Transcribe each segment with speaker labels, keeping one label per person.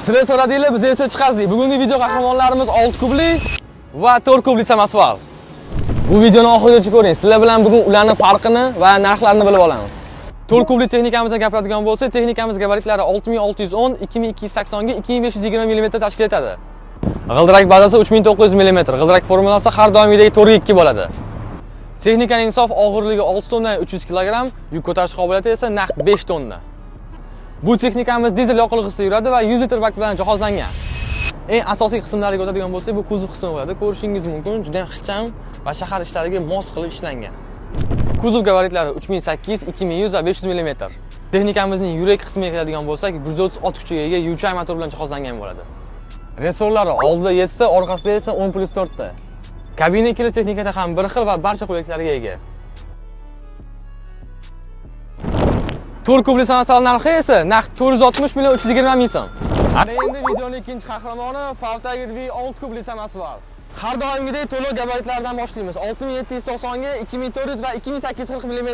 Speaker 1: Sizlar so'radinglar, biz esa chiqazdik. Bugungi video qahramonlarimiz 6 kubli va 4 kubli samosyol. Bu videoni oxirigacha ko'ring. Sizlar bilan bugun ularning farqini va narxlarini bilib olamiz. 4 kubli texnikamizga gapiradigan bo'lsak, texnikamiz gabaritlari 6610, 2280 ga 2520 mm tashkil etadi. G'ildirak bazasi 3900 mm, g'ildirak formulasi har doimgidek 4x2 bo'ladi. Texnikaning sof og'irligi 6 tonnadan 300 kg, yuk ko'tarish qobiliyati esa naqd 5 tonna. Bu texnikamiz dizel yoqilg'isida yuradi va 100 litr bak bilan jihozlangan. Eng asosiy qismlariga o'tadigan bo'lsak, bu kuzov qismi bo'ladi. Ko'rishingiz mumkin, juda ham ixcham va shahar ishlariga mos qilib ishlangan. Kuzov gabaritlari 3800, 2100 va 500 mm. Texnikamizning yurak qismiga keladigan bo'lsak, 130 ot kuchiga ega yuvchay motor bilan jihozlangan bo'ladi. Resorlari oldida 7 ta, orqasida esa 10+4 ta. Kabina ikkala texnikada ham bir xil va barcha qulayliklarga ega. 4 kubli samosyol narxi esa naqd 460 million 320 ming so'm. Ana endi videoning ikkinchi qahramoni Favtiger V6 kubli samosyol. Har doimgidek to'liq gabaritlaridan boshlaymiz. 6790 ga 2400 va 2840 mm.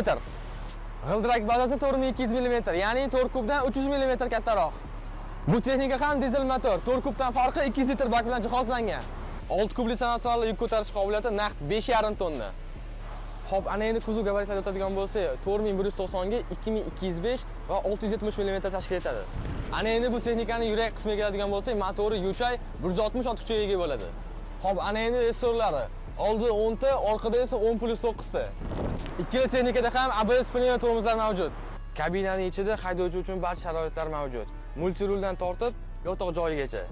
Speaker 1: G'ildirak bazasi 4200 mm, ya'ni 4 kubdan 300 mm kattaroq. Bu texnika ham dizel motor. 4 kubdan farqi 200 litr bak bilan jihozlangan. 6 kubli samosyolning yuk ko'tarish qobiliyati naqd 5,5 tonna. Xo'p, ana endi kuzov gabaritlariga o'tadigan bo'lsak, 4190 ga 2205 va 670 mm tashkil etadi. Ana endi bu texnikaning yurak qismiga keladigan bo'lsak, motori yuvchay 160 ot kuchiga ega bo'ladi. Xo'p, ana endi resorlari oldida 10 ta, orqada esa 10+9 ta. Ikkala texnikada ham ABS pnevma tormozlar mavjud. Kabinaning ichida haydovchi uchun barcha sharoitlar mavjud. Multiruldan tortib yotoq joyigacha.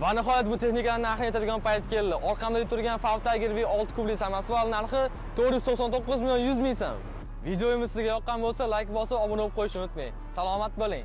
Speaker 1: Va nihoyat bu texnikaning narxini aytadigan payt keldi. Orqamda turgan Favtiger V6 kubli samosyol narxi 499 million 100 ming so'm. Videomiz sizga yoqqan bo'lsa, like bosib, obuna bo'lib qo'yishni unutmang. Salomat bo'ling.